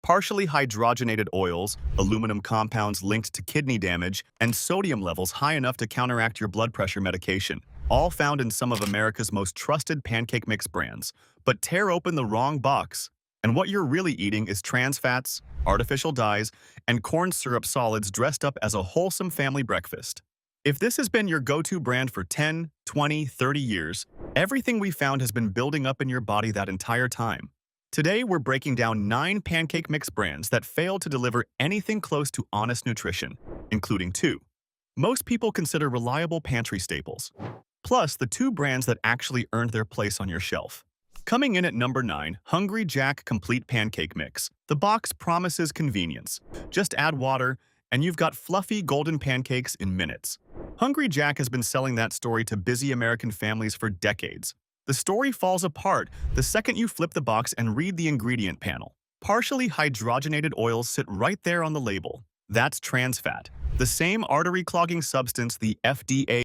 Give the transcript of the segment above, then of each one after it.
partially hydrogenated oils, aluminum compounds linked to kidney damage, and sodium levels high enough to counteract your blood pressure medication, all found in some of America's most trusted pancake mix brands. But tear open the wrong box, and what you're really eating is trans fats, artificial dyes, and corn syrup solids dressed up as a wholesome family breakfast. If this has been your go-to brand for 10, 20, 30 years, everything we found has been building up in your body that entire time. Today, we're breaking down 9 pancake mix brands that fail to deliver anything close to honest nutrition, including 2 most people consider reliable pantry staples, plus the 2 brands that actually earned their place on your shelf. Coming in at number 9, Hungry Jack Complete Pancake Mix. The box promises convenience. Just add water, and you've got fluffy golden pancakes in minutes. Hungry Jack has been selling that story to busy American families for decades. The story falls apart the second you flip the box and read the ingredient panel. Partially hydrogenated oils sit right there on the label. That's trans fat, the same artery-clogging substance the FDA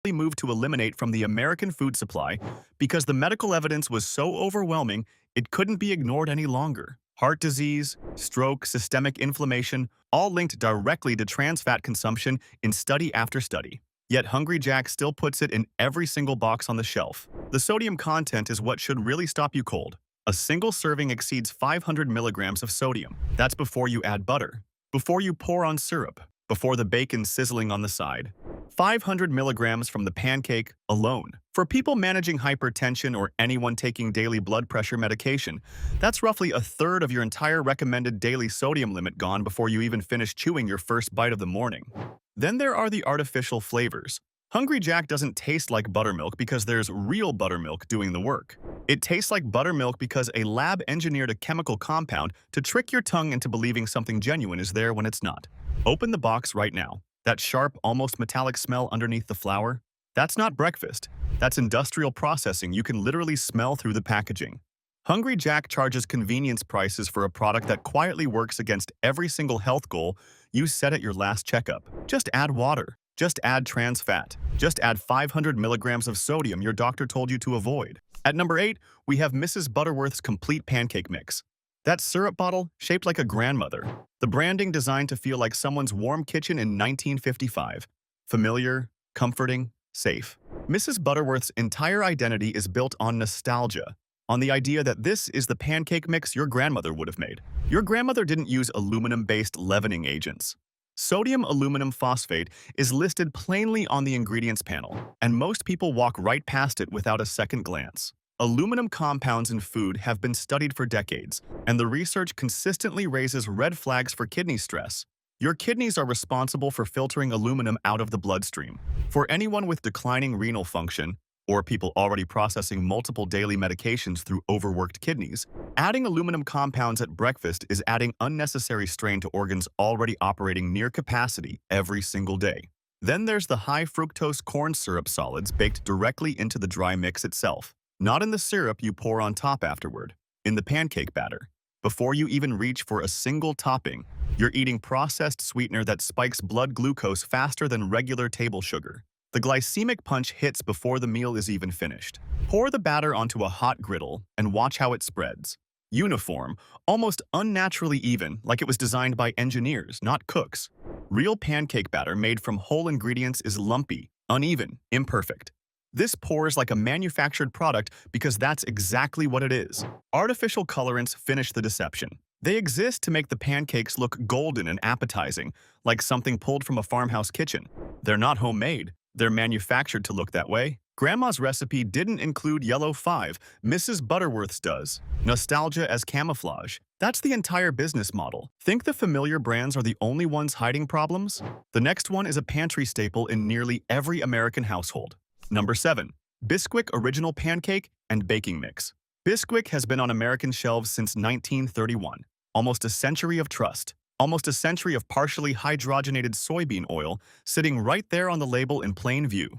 moved to eliminate from the American food supply because the medical evidence was so overwhelming it couldn't be ignored any longer. Heart disease, stroke, systemic inflammation, all linked directly to trans fat consumption in study after study. Yet Hungry Jack still puts it in every single box on the shelf. The sodium content is what should really stop you cold. A single serving exceeds 500 milligrams of sodium. That's before you add butter, before you pour on syrup, before the bacon sizzling on the side. 500 milligrams from the pancake alone. For people managing hypertension or anyone taking daily blood pressure medication, that's roughly a third of your entire recommended daily sodium limit gone before you even finish chewing your first bite of the morning. Then there are the artificial flavors. Hungry Jack doesn't taste like buttermilk because there's real buttermilk doing the work. It tastes like buttermilk because a lab engineered a chemical compound to trick your tongue into believing something genuine is there when it's not. Open the box right now. That sharp, almost metallic smell underneath the flour? That's not breakfast. That's industrial processing. You can literally smell through the packaging. Hungry Jack charges convenience prices for a product that quietly works against every single health goal you set at your last checkup. Just add water. Just add trans fat. Just add 500 milligrams of sodium your doctor told you to avoid. At number 8, we have Mrs. Butterworth's Complete Pancake Mix. That syrup bottle, shaped like a grandmother. The branding designed to feel like someone's warm kitchen in 1955. Familiar, comforting, safe. Mrs. Butterworth's entire identity is built on nostalgia, on the idea that this is the pancake mix your grandmother would have made. Your grandmother didn't use aluminum-based leavening agents. Sodium aluminum phosphate is listed plainly on the ingredients panel, and most people walk right past it without a second glance. Aluminum compounds in food have been studied for decades, and the research consistently raises red flags for kidney stress. Your kidneys are responsible for filtering aluminum out of the bloodstream. For anyone with declining renal function, or people already processing multiple daily medications through overworked kidneys, adding aluminum compounds at breakfast is adding unnecessary strain to organs already operating near capacity every single day. Then there's the high-fructose corn syrup solids baked directly into the dry mix itself. Not in the syrup you pour on top afterward, in the pancake batter. Before you even reach for a single topping, you're eating processed sweetener that spikes blood glucose faster than regular table sugar. The glycemic punch hits before the meal is even finished. Pour the batter onto a hot griddle and watch how it spreads. Uniform, almost unnaturally even, like it was designed by engineers, not cooks. Real pancake batter made from whole ingredients is lumpy, uneven, imperfect. This pours like a manufactured product because that's exactly what it is. Artificial colorants finish the deception. They exist to make the pancakes look golden and appetizing, like something pulled from a farmhouse kitchen. They're not homemade. They're manufactured to look that way. Grandma's recipe didn't include yellow 5, Mrs. Butterworth's does. Nostalgia as camouflage. That's the entire business model. Think the familiar brands are the only ones hiding problems? The next one is a pantry staple in nearly every American household. Number 7. Bisquick Original Pancake and Baking Mix. Bisquick has been on American shelves since 1931. Almost a century of trust. Almost a century of partially hydrogenated soybean oil sitting right there on the label in plain view.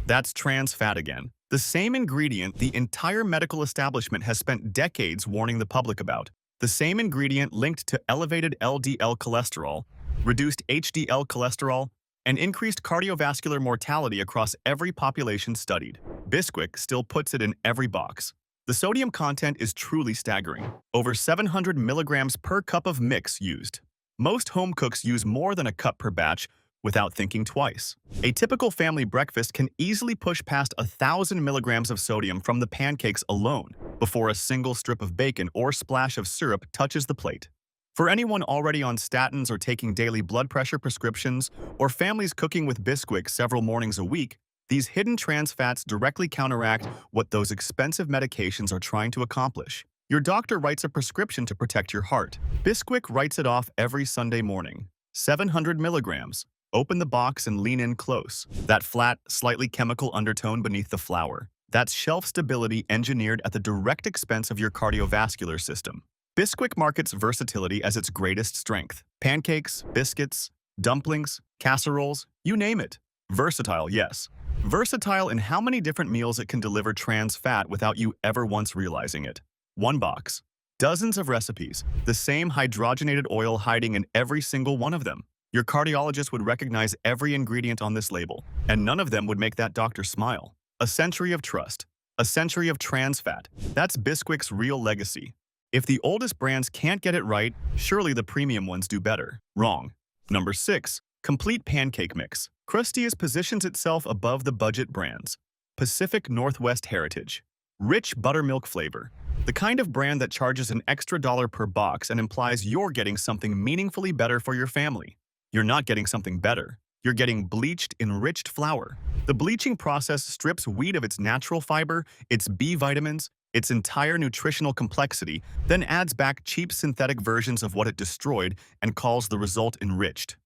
That's trans fat again. The same ingredient the entire medical establishment has spent decades warning the public about. The same ingredient linked to elevated LDL cholesterol, reduced HDL cholesterol, and increased cardiovascular mortality across every population studied. Bisquick still puts it in every box. The sodium content is truly staggering. Over 700 milligrams per cup of mix used. Most home cooks use more than a cup per batch without thinking twice. A typical family breakfast can easily push past 1,000 milligrams of sodium from the pancakes alone before a single strip of bacon or splash of syrup touches the plate. For anyone already on statins or taking daily blood pressure prescriptions, or families cooking with Bisquick several mornings a week, these hidden trans fats directly counteract what those expensive medications are trying to accomplish. Your doctor writes a prescription to protect your heart. Bisquick writes it off every Sunday morning. 700 milligrams. Open the box and lean in close. That flat, slightly chemical undertone beneath the flour. That's shelf stability engineered at the direct expense of your cardiovascular system. Bisquick markets versatility as its greatest strength. Pancakes, biscuits, dumplings, casseroles, you name it. Versatile, yes. Versatile in how many different meals it can deliver trans fat without you ever once realizing it. One box. Dozens of recipes. The same hydrogenated oil hiding in every single one of them. Your cardiologist would recognize every ingredient on this label, and none of them would make that doctor smile. A century of trust. A century of trans fat. That's Bisquick's real legacy. If the oldest brands can't get it right, surely the premium ones do better. Wrong. Number 6. Complete pancake mix. Krusteaz positions itself above the budget brands. Pacific Northwest heritage. Rich buttermilk flavor. The kind of brand that charges an extra dollar per box and implies you're getting something meaningfully better for your family. You're not getting something better. You're getting bleached, enriched flour. The bleaching process strips wheat of its natural fiber, its B vitamins, its entire nutritional complexity, then adds back cheap synthetic versions of what it destroyed and calls the result enriched.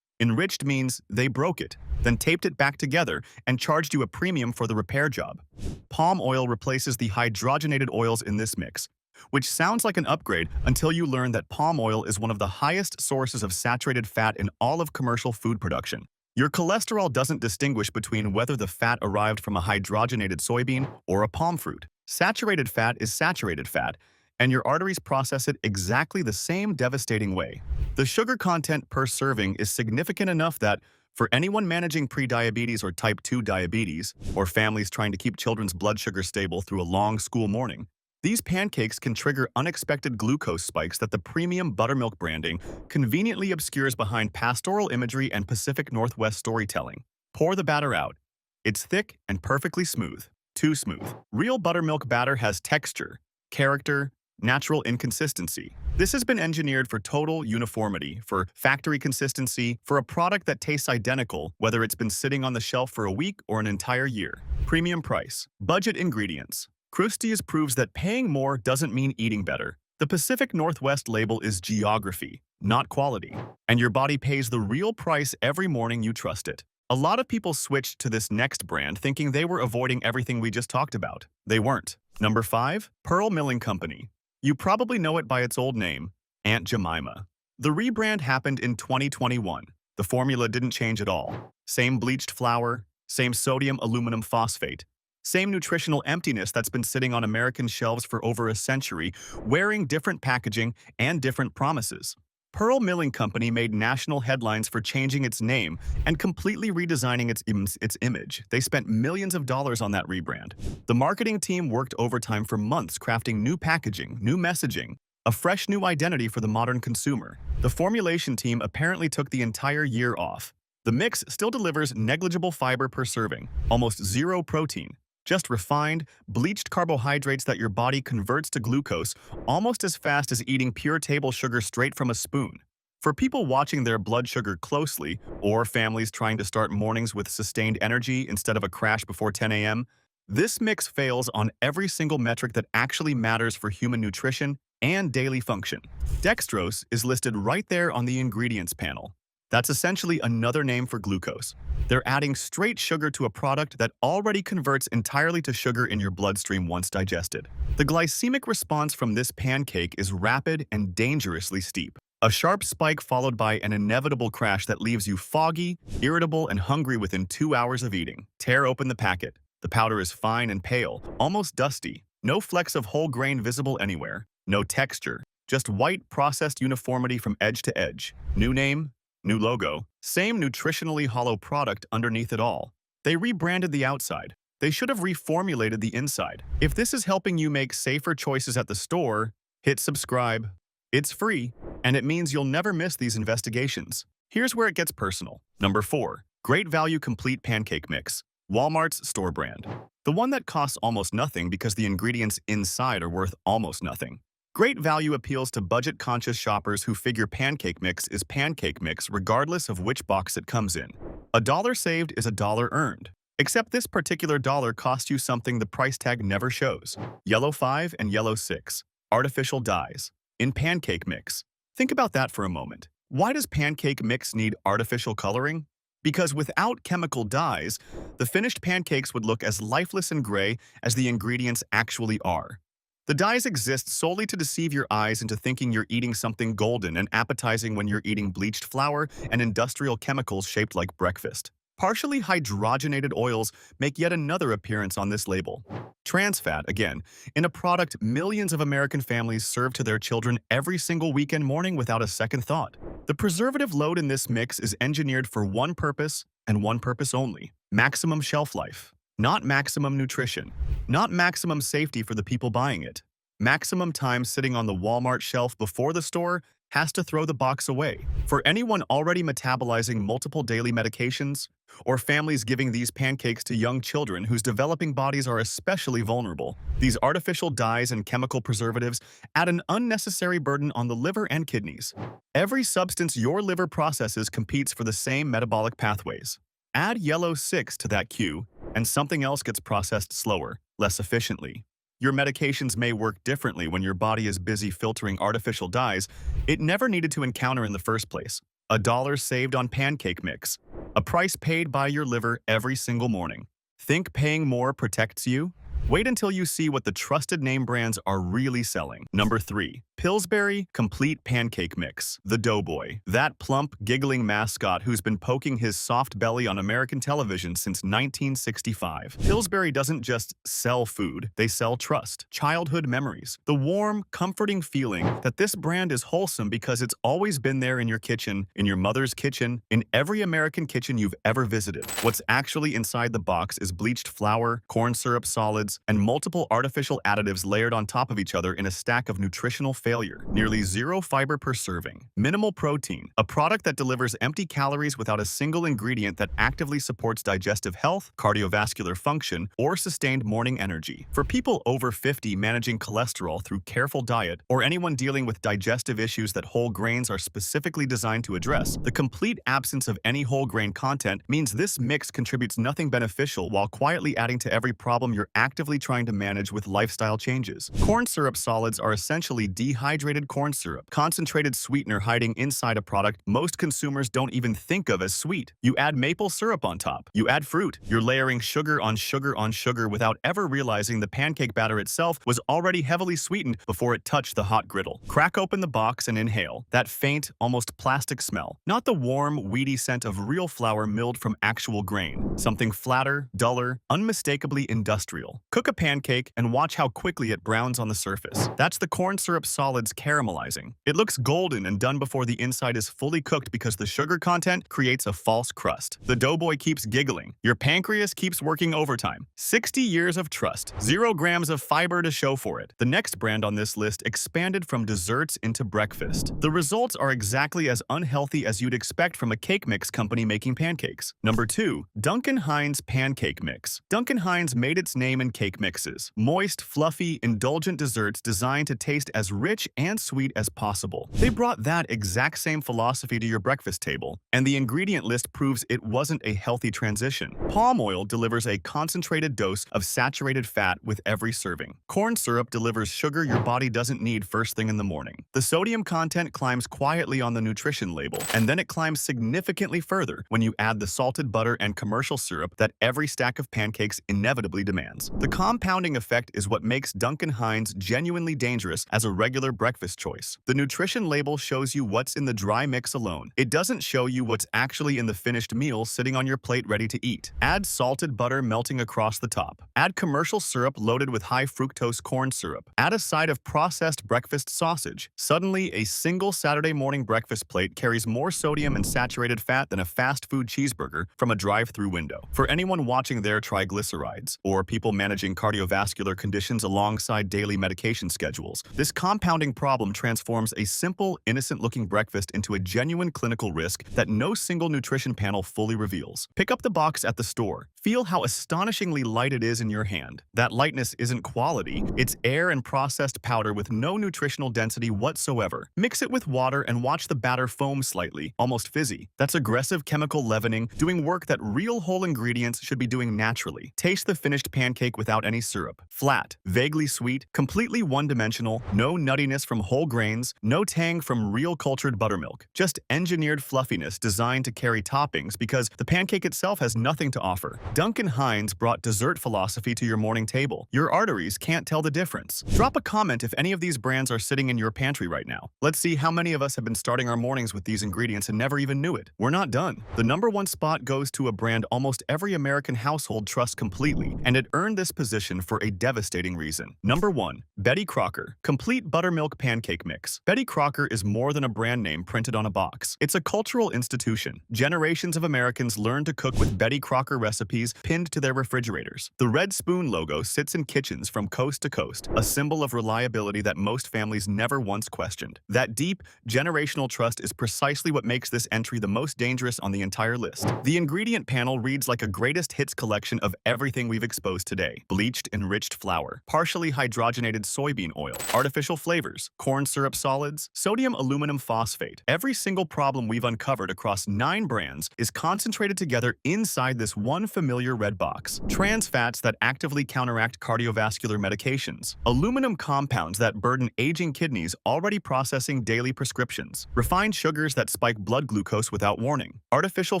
Enriched means they broke it, then taped it back together and charged you a premium for the repair job. Palm oil replaces the hydrogenated oils in this mix, which sounds like an upgrade until you learn that palm oil is one of the highest sources of saturated fat in all of commercial food production. Your cholesterol doesn't distinguish between whether the fat arrived from a hydrogenated soybean or a palm fruit. Saturated fat is saturated fat, and your arteries process it exactly the same devastating way. The sugar content per serving is significant enough that, for anyone managing prediabetes or type 2 diabetes, or families trying to keep children's blood sugar stable through a long school morning, these pancakes can trigger unexpected glucose spikes that the premium buttermilk branding conveniently obscures behind pastoral imagery and Pacific Northwest storytelling. Pour the batter out. It's thick and perfectly smooth. Too smooth. Real buttermilk batter has texture, character, natural inconsistency. This has been engineered for total uniformity, for factory consistency, for a product that tastes identical whether it's been sitting on the shelf for a week or an entire year. Premium price. Budget ingredients. Krusteaz proves that paying more doesn't mean eating better. The Pacific Northwest label is geography, not quality. And your body pays the real price every morning you trust it. A lot of people switched to this next brand thinking they were avoiding everything we just talked about. They weren't. Number 5. Pearl Milling Company. You probably know it by its old name, Aunt Jemima. The rebrand happened in 2021. The formula didn't change at all. Same bleached flour, same sodium aluminum phosphate, same nutritional emptiness that's been sitting on American shelves for over a century, wearing different packaging and different promises. Pearl Milling Company made national headlines for changing its name and completely redesigning its image. They spent millions of dollars on that rebrand. The marketing team worked overtime for months crafting new packaging, new messaging, a fresh new identity for the modern consumer. The formulation team apparently took the entire year off. The mix still delivers negligible fiber per serving, almost zero protein, just refined, bleached carbohydrates that your body converts to glucose almost as fast as eating pure table sugar straight from a spoon. For people watching their blood sugar closely, or families trying to start mornings with sustained energy instead of a crash before 10 a.m., this mix fails on every single metric that actually matters for human nutrition and daily function. Dextrose is listed right there on the ingredients panel. That's essentially another name for glucose. They're adding straight sugar to a product that already converts entirely to sugar in your bloodstream once digested. The glycemic response from this pancake is rapid and dangerously steep. A sharp spike followed by an inevitable crash that leaves you foggy, irritable, and hungry within 2 hours of eating. Tear open the packet. The powder is fine and pale, almost dusty. No flecks of whole grain visible anywhere. No texture. Just white, processed uniformity from edge to edge. New name, new logo, same nutritionally hollow product underneath it all. They rebranded the outside. They should have reformulated the inside. If this is helping you make safer choices at the store, hit subscribe. It's free, and it means you'll never miss these investigations. Here's where it gets personal. Number 4. Great Value Complete Pancake Mix. Walmart's store brand. The one that costs almost nothing because the ingredients inside are worth almost nothing. Great Value appeals to budget-conscious shoppers who figure pancake mix is pancake mix regardless of which box it comes in. A dollar saved is a dollar earned. Except this particular dollar costs you something the price tag never shows. Yellow 5 and Yellow 6. Artificial dyes. In pancake mix. Think about that for a moment. Why does pancake mix need artificial coloring? Because without chemical dyes, the finished pancakes would look as lifeless and gray as the ingredients actually are. The dyes exist solely to deceive your eyes into thinking you're eating something golden and appetizing when you're eating bleached flour and industrial chemicals shaped like breakfast. Partially hydrogenated oils make yet another appearance on this label. Trans fat, again, in a product millions of American families serve to their children every single weekend morning without a second thought. The preservative load in this mix is engineered for one purpose and one purpose only: maximum shelf life. Not maximum nutrition. Not maximum safety for the people buying it. Maximum time sitting on the Walmart shelf before the store has to throw the box away. For anyone already metabolizing multiple daily medications, or families giving these pancakes to young children whose developing bodies are especially vulnerable, these artificial dyes and chemical preservatives add an unnecessary burden on the liver and kidneys. Every substance your liver processes competes for the same metabolic pathways. Add Yellow 6 to that queue, and something else gets processed slower, less efficiently. Your medications may work differently when your body is busy filtering artificial dyes it never needed to encounter in the first place. A dollar saved on pancake mix. A price paid by your liver every single morning. Think paying more protects you? Wait until you see what the trusted name brands are really selling. Number 3. Pillsbury Complete Pancake Mix. The Doughboy. That plump, giggling mascot who's been poking his soft belly on American television since 1965. Pillsbury doesn't just sell food, they sell trust, childhood memories, the warm, comforting feeling that this brand is wholesome because it's always been there in your kitchen, in your mother's kitchen, in every American kitchen you've ever visited. What's actually inside the box is bleached flour, corn syrup solids, and multiple artificial additives layered on top of each other in a stack of nutritional failure. Nearly zero fiber per serving. Minimal protein, a product that delivers empty calories without a single ingredient that actively supports digestive health, cardiovascular function, or sustained morning energy. For people over 50 managing cholesterol through careful diet, or anyone dealing with digestive issues that whole grains are specifically designed to address, the complete absence of any whole grain content means this mix contributes nothing beneficial while quietly adding to every problem you're actively trying to manage with lifestyle changes. Corn syrup solids are essentially dehydrated corn syrup, concentrated sweetener hiding inside a product most consumers don't even think of as sweet. You add maple syrup on top. You add fruit. You're layering sugar on sugar on sugar without ever realizing the pancake batter itself was already heavily sweetened before it touched the hot griddle. Crack open the box and inhale that faint, almost plastic smell. Not the warm, weedy scent of real flour milled from actual grain. Something flatter, duller, unmistakably industrial. Cook a pancake and watch how quickly it browns on the surface. That's the corn syrup solids caramelizing. It looks golden and done before the inside is fully cooked because the sugar content creates a false crust. The doughboy keeps giggling. Your pancreas keeps working overtime. 60 years of trust. 0 grams of fiber to show for it. The next brand on this list expanded from desserts into breakfast. The results are exactly as unhealthy as you'd expect from a cake mix company making pancakes. Number 2. Duncan Hines Pancake Mix. Duncan Hines made its name in cake mixes. Moist, fluffy, indulgent desserts designed to taste as rich and sweet as possible. They brought that exact same philosophy to your breakfast table, and the ingredient list proves it wasn't a healthy transition. Palm oil delivers a concentrated dose of saturated fat with every serving. Corn syrup delivers sugar your body doesn't need first thing in the morning. The sodium content climbs quietly on the nutrition label, and then it climbs significantly further when you add the salted butter and commercial syrup that every stack of pancakes inevitably demands. The compounding effect is what makes Duncan Hines genuinely dangerous as a regular breakfast choice. The nutrition label shows you what's in the dry mix alone. It doesn't show you what's actually in the finished meal sitting on your plate ready to eat. Add salted butter melting across the top. Add commercial syrup loaded with high fructose corn syrup. Add a side of processed breakfast sausage. Suddenly, a single Saturday morning breakfast plate carries more sodium and saturated fat than a fast food cheeseburger from a drive-through window. For anyone watching their triglycerides, or people managing cardiovascular conditions alongside daily medication schedules, this compounding problem transforms a simple, innocent-looking breakfast into a genuine clinical risk that no single nutrition panel fully reveals. Pick up the box at the store. Feel how astonishingly light it is in your hand. That lightness isn't quality, it's air and processed powder with no nutritional density whatsoever. Mix it with water and watch the batter foam slightly, almost fizzy. That's aggressive chemical leavening, doing work that real whole ingredients should be doing naturally. Taste the finished pancake without any syrup. Flat, vaguely sweet, completely one-dimensional, no nuttiness from whole grains, no tang from real cultured buttermilk. Just engineered fluffiness designed to carry toppings because the pancake itself has nothing to offer. Duncan Hines brought dessert philosophy to your morning table. Your arteries can't tell the difference. Drop a comment if any of these brands are sitting in your pantry right now. Let's see how many of us have been starting our mornings with these ingredients and never even knew it. We're not done. The #1 spot goes to a brand almost every American household trusts completely, and it earned this position for a devastating reason. #1. Betty Crocker Complete Buttermilk Pancake Mix. Betty Crocker is more than a brand name printed on a box. It's a cultural institution. Generations of Americans learned to cook with Betty Crocker recipes pinned to their refrigerators. The red spoon logo sits in kitchens from coast to coast, a symbol of reliability that most families never once questioned. That deep, generational trust is precisely what makes this entry the most dangerous on the entire list. The ingredient panel reads like a greatest hits collection of everything we've exposed today. Bleached, enriched flour, partially hydrogenated soybean oil, artificial flavors, corn syrup solids, sodium aluminum phosphate. Every single problem we've uncovered across 9 brands is concentrated together inside this one familiar red box. Trans fats that actively counteract cardiovascular medications. Aluminum compounds that burden aging kidneys already processing daily prescriptions. Refined sugars that spike blood glucose without warning. Artificial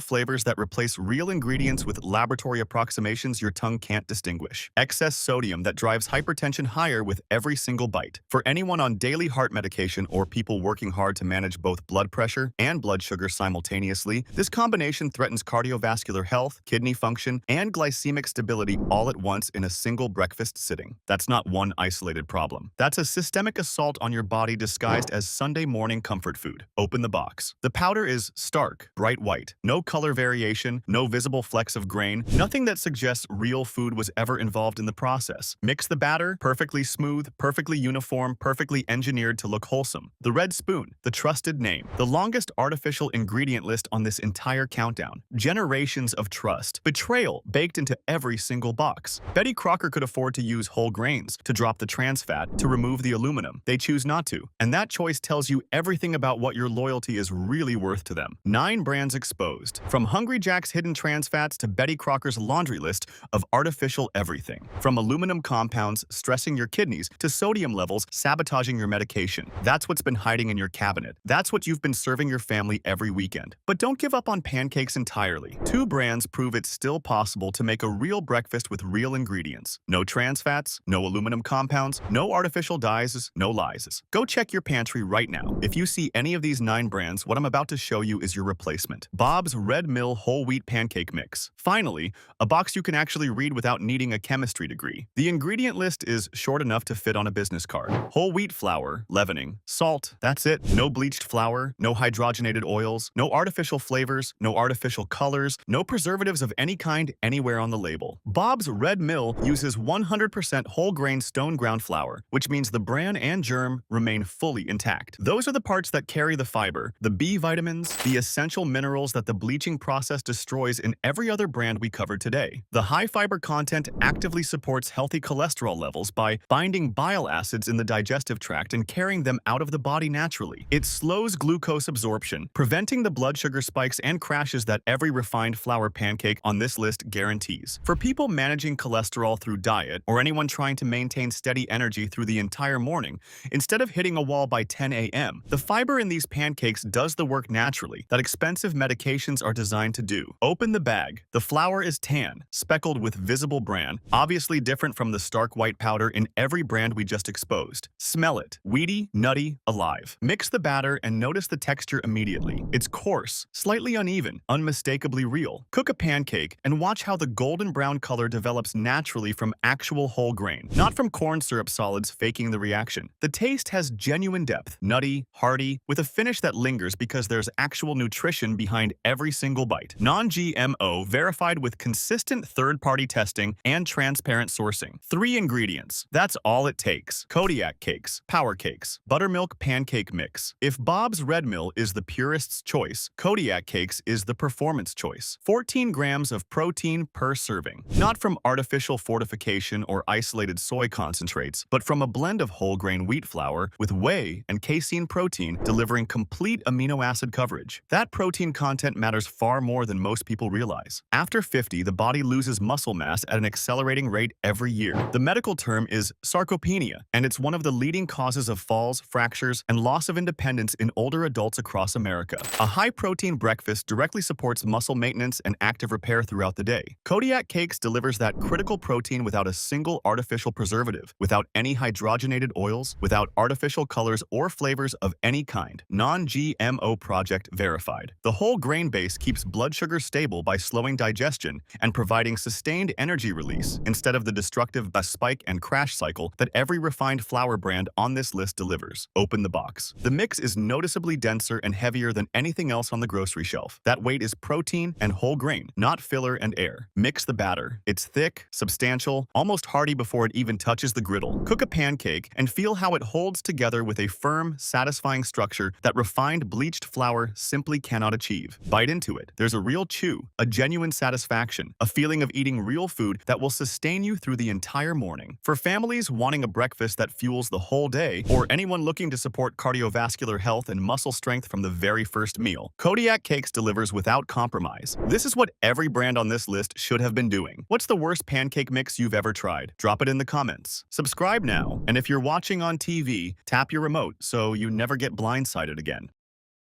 flavors that replace real ingredients with laboratory approximations your tongue can't distinguish. Excess sodium that drives hypertension higher with every single bite. For anyone on daily heart medication or people working hard to manage both blood pressure and blood sugar simultaneously, this combination threatens cardiovascular health, kidney function, and glycemic stability all at once in a single breakfast sitting. That's not one isolated problem. That's a systemic assault on your body disguised as Sunday morning comfort food. Open the box. The powder is stark, bright white. No color variation, no visible flecks of grain, nothing that suggests real food was ever involved in the process. Mix the batter, perfectly smooth, perfectly uniform, perfectly engineered to look wholesome. The red spoon, the trusted name. The longest artificial ingredient list on this entire countdown. Generations of trust. Betrayal baked into every single box. Betty Crocker could afford to use whole grains, to drop the trans fat, to remove the aluminum. They choose not to, and that choice tells you everything about what your loyalty is really worth to them. 9 brands exposed. From Hungry Jack's hidden trans fats to Betty Crocker's laundry list of artificial everything. From aluminum compounds stressing your kidneys to sodium levels sabotaging your medication. That's what's been hiding in your cabinet. That's what you've been serving your family every weekend. But don't give up on pancakes entirely. 2 brands prove it's still possible to make a real breakfast with real ingredients. No trans fats, no aluminum compounds, no artificial dyes, no lies. Go check your pantry right now. If you see any of these 9 brands, what I'm about to show you is your replacement. Bob's Red Mill Whole Wheat Pancake Mix. Finally, a box you can actually read without needing a chemistry degree. The ingredient list is short enough to fit on a business card. Whole wheat flour, leavening, salt, that's it. No bleached flour, no hydrogenated oils, no artificial flavors, no artificial colors, no preservatives of any kind anywhere on the label. Bob's Red Mill uses 100% whole grain stone ground flour, which means the bran and germ remain fully intact. Those are the parts that carry the fiber, the B vitamins, the essential minerals that the bleaching process destroys in every other brand we covered today. The high fiber content actively supports healthy cholesterol levels by binding bile acids in the digestive tract and carrying them out of the body naturally. It slows glucose absorption, preventing the blood sugar spikes and crashes that every refined flour pancake on this list guarantees. For people managing cholesterol through diet or anyone trying to maintain steady energy through the entire morning, instead of hitting a wall by 10 a.m., the fiber in these pancakes does the work naturally that expensive medications are designed to do. Open the bag. The flour is tan, speckled with visible bran, obviously different from the stark white powder in every brand we just exposed. Smell it. Weedy, nutty, alive. Mix the batter and notice the texture immediately. It's coarse, slightly uneven, unmistakably real. Cook a pancake and watch how the golden brown color develops naturally from actual whole grain, not from corn syrup solids faking the reaction. The taste has genuine depth, nutty, hearty, with a finish that lingers because there's actual nutrition behind every single bite. Non-GMO, verified with consistent third-party testing and transparent sourcing. 3 ingredients. That's all it takes. Kodiak Cakes, Power Cakes, Buttermilk Pancake Mix. If Bob's Red Mill is the purist's choice, Kodiak Cakes is the performance choice. 14 grams of protein per serving. Not from artificial fortification or isolated soy concentrates, but from a blend of whole grain wheat flour with whey and casein protein delivering complete amino acid coverage. That protein content matters far more than most people realize. After 50, the body loses muscle mass at an accelerating rate every year. The medical term is sarcopenia, and it's one of the leading causes of falls, fractures, and loss of independence in older adults across America. A high-protein breakfast directly supports muscle maintenance and active repair throughout the day. Kodiak Cakes delivers that critical protein without a single artificial preservative, without any hydrogenated oils, without artificial colors or flavors of any kind. Non-GMO project verified. The whole grain base keeps blood sugar stable by slowing digestion and providing sustained energy release instead of the destructive spike and crash cycle that every refined flour brand on this list delivers. Open the box. The mix is noticeably denser and heavier than anything else on the grocery shelf. That weight is protein and whole grain, not filler and air. Mix the batter. It's thick, substantial, almost hearty before it even touches the griddle. Cook a pancake and feel how it holds together with a firm, satisfying structure that refined bleached flour simply cannot achieve. Bite into it. There's a real chew, a genuine satisfaction, a feeling of eating real food that will sustain you through the entire morning. For families wanting a breakfast that fuels the whole day, or anyone looking to support cardiovascular health and muscle strength from the very first meal, Kodiak Cakes delivers without compromise. This is what every brand on this list should have been doing. What's the worst pancake mix you've ever tried? Drop it in the comments. Subscribe now, and if you're watching on TV, tap your remote so you never get blindsided again.